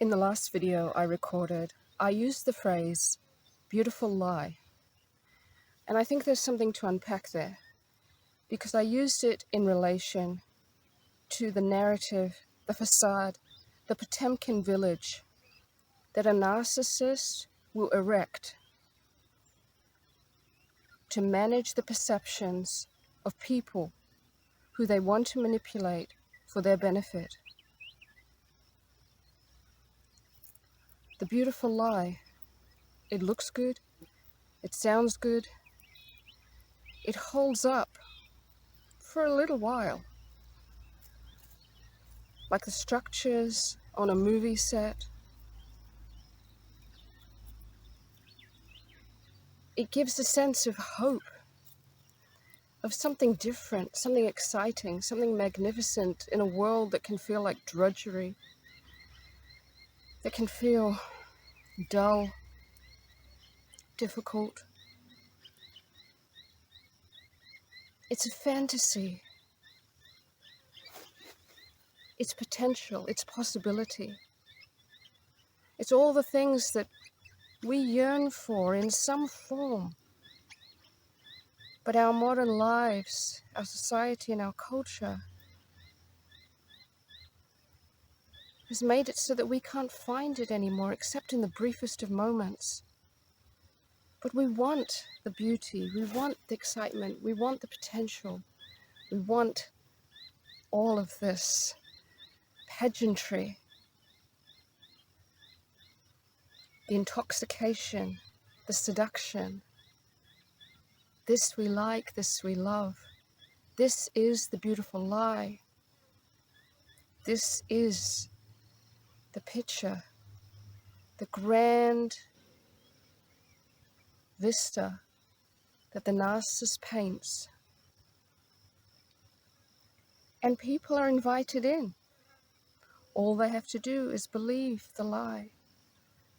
In the last video I recorded, I used the phrase, beautiful lie. And I think there's something to unpack there, because I used it in relation to the narrative, the facade, the Potemkin village that a narcissist will erect to manage the perceptions of people who they want to manipulate for their benefit. The beautiful lie. It looks good. It sounds good. It holds up for a little while, like the structures on a movie set. It gives a sense of hope, of something different, something exciting, something magnificent in a world that can feel like drudgery, that can feel dull, difficult. It's a fantasy. It's potential, it's possibility. It's all the things that we yearn for in some form. But our modern lives, our society and our culture has made it so that we can't find it anymore except in the briefest of moments. But we want the beauty, we want the excitement, we want the potential, we want all of this pageantry, the intoxication, the seduction. This we like, this we love. This is the beautiful lie. This is the picture, the grand vista that the narcissist paints. And people are invited in. All they have to do is believe the lie,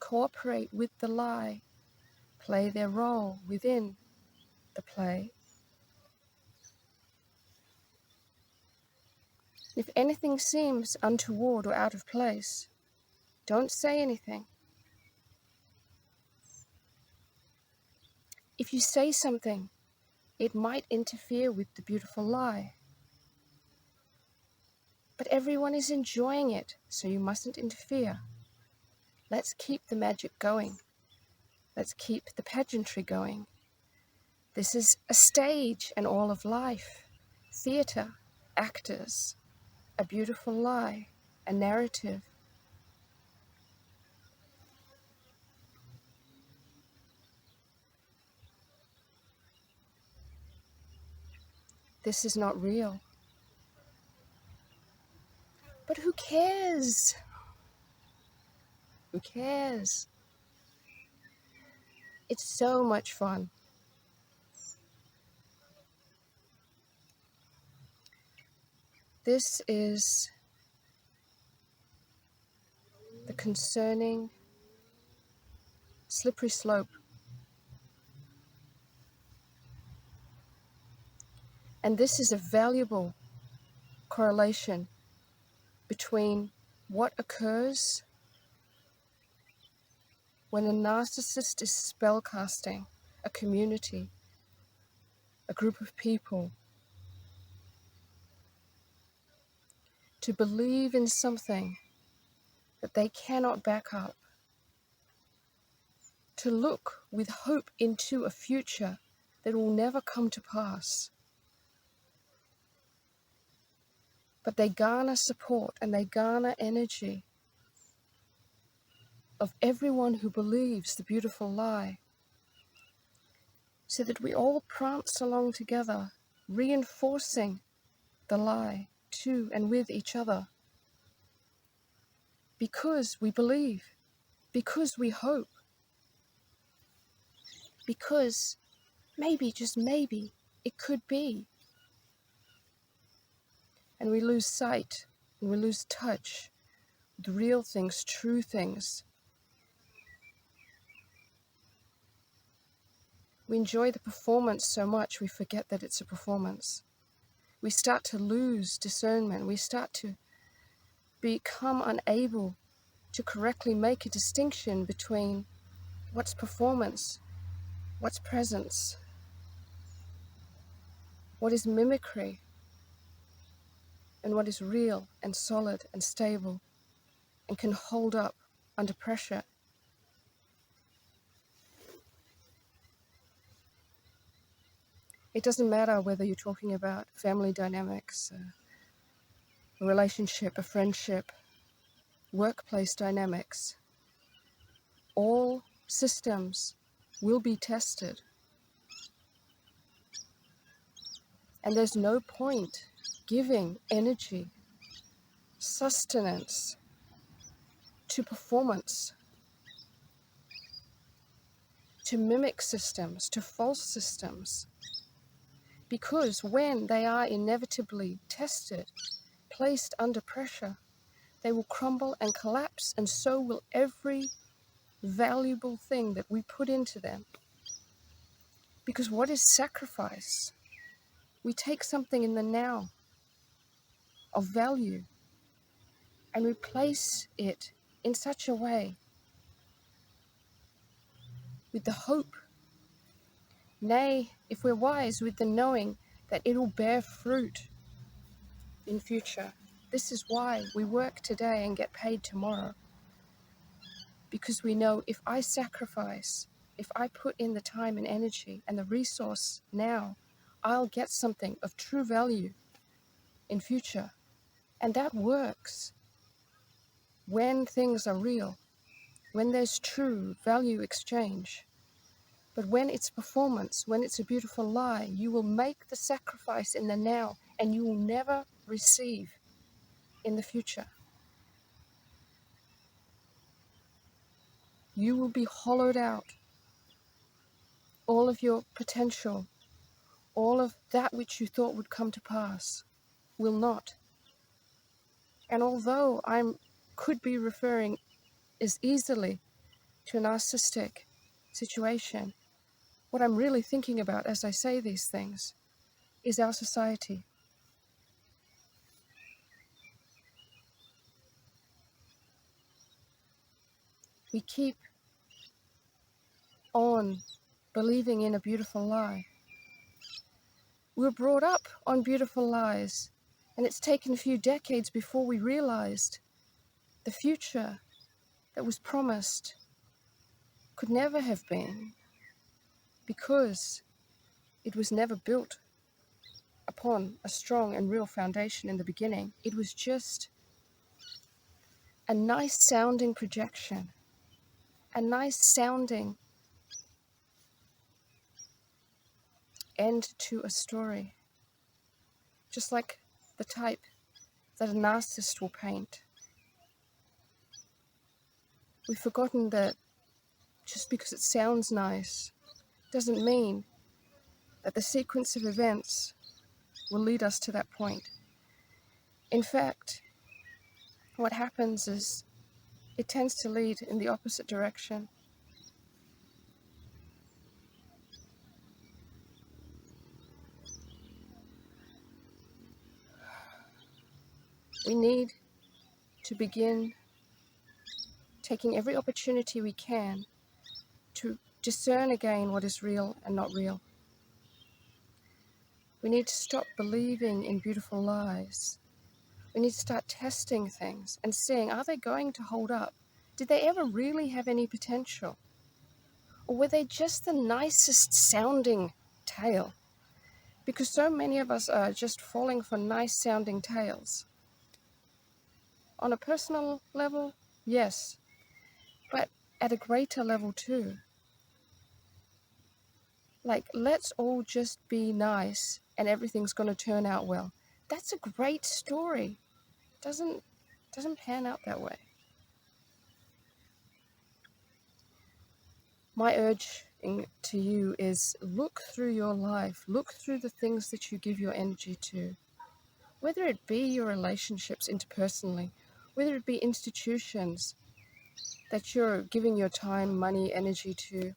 cooperate with the lie, play their role within the play. If anything seems untoward or out of place, don't say anything. If you say something, it might interfere with the beautiful lie. But everyone is enjoying it, so you mustn't interfere. Let's keep the magic going. Let's keep the pageantry going. This is a stage and all of life. Theatre, actors, a beautiful lie, a narrative. This is not real. But who cares? Who cares? It's so much fun. This is the concerning slippery slope. And this is a valuable correlation between what occurs when a narcissist is spellcasting a community, a group of people, to believe in something that they cannot back up, to look with hope into a future that will never come to pass. But they garner support and they garner energy of everyone who believes the beautiful lie, so that we all prance along together, reinforcing the lie to and with each other. Because we believe, because we hope, because maybe, just maybe, it could be. And we lose sight and we lose touch with real things, true things. We enjoy the performance so much we forget that it's a performance. We start to lose discernment. We start to become unable to correctly make a distinction between what's performance, what's presence, what is mimicry, and what is real and solid and stable and can hold up under pressure. It doesn't matter whether you're talking about family dynamics, a relationship, a friendship, workplace dynamics. All systems will be tested. And there's no point giving energy, sustenance to performance, to mimic systems, to false systems. Because when they are inevitably tested, placed under pressure, they will crumble and collapse, and so will every valuable thing that we put into them. Because what is sacrifice? We take something in the now of value and we place it in such a way with the hope, nay, if we're wise, with the knowing that it will bear fruit in future. This is why we work today and get paid tomorrow. Because we know if I sacrifice, if I put in the time and energy and the resource now, I'll get something of true value in future. And that works when things are real, when there's true value exchange. But when it's performance, when it's a beautiful lie, you will make the sacrifice in the now and you will never receive in the future. You will be hollowed out. All of your potential, all of that which you thought would come to pass, will not. And although I could be referring as easily to a narcissistic situation, what I'm really thinking about as I say these things is our society. We keep on believing in a beautiful lie. We were brought up on beautiful lies, and it's taken a few decades before we realized the future that was promised could never have been, because it was never built upon a strong and real foundation in the beginning. It was just a nice sounding projection, a nice sounding end to a story, just like the type that a narcissist will paint. We've forgotten that just because it sounds nice doesn't mean that the sequence of events will lead us to that point. In fact, what happens is it tends to lead in the opposite direction. We need to begin taking every opportunity we can to discern again what is real and not real. We need to stop believing in beautiful lies. We need to start testing things and seeing, are they going to hold up? Did they ever really have any potential? Or were they just the nicest sounding tale? Because so many of us are just falling for nice sounding tales. On a personal level, yes, but at a greater level too. Like, let's all just be nice and everything's going to turn out well. That's a great story. Doesn't pan out that way. My urge to you is look through your life, look through the things that you give your energy to, whether it be your relationships interpersonally, whether it be institutions that you're giving your time, money, energy to.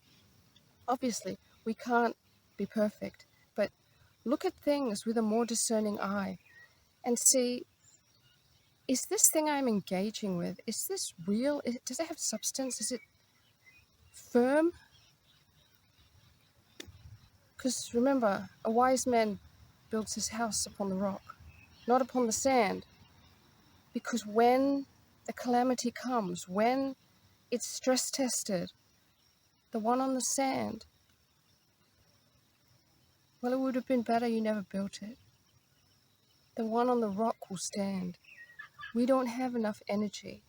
Obviously, we can't be perfect, but look at things with a more discerning eye and see is this thing I'm engaging with, is this real? Does it have substance? Is it firm? Because remember, a wise man builds his house upon the rock, not upon the sand. Because when the calamity comes, when it's stress tested, the one on the sand, well, it would have been better you never built it. The one on the rock will stand. We don't have enough energy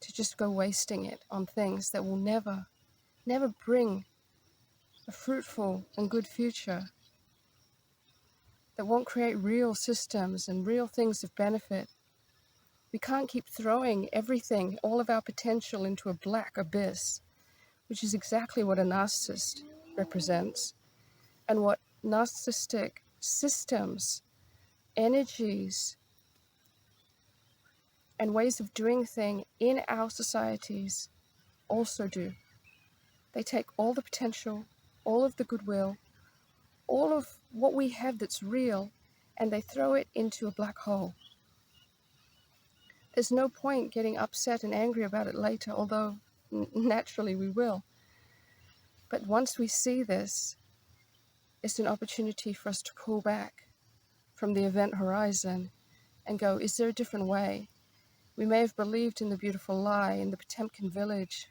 to just go wasting it on things that will never bring a fruitful and good future, that won't create real systems and real things of benefit. We can't keep throwing everything, all of our potential, into a black abyss, which is exactly what a narcissist represents, and what narcissistic systems, energies, and ways of doing things in our societies also do. They take all the potential, all of the goodwill, all of what we have that's real, and they throw it into a black hole. There's no point getting upset and angry about it later, although naturally we will. But once we see this, it's an opportunity for us to pull back from the event horizon and go, is there a different way? We may have believed in the beautiful lie, in the Potemkin village,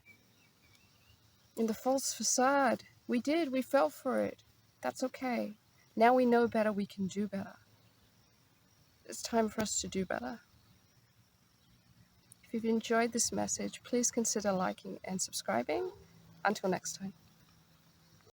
in the false facade. We did, we fell for it. That's okay. Now we know better, we can do better. It's time for us to do better. If you've enjoyed this message, please consider liking and subscribing. Until next time.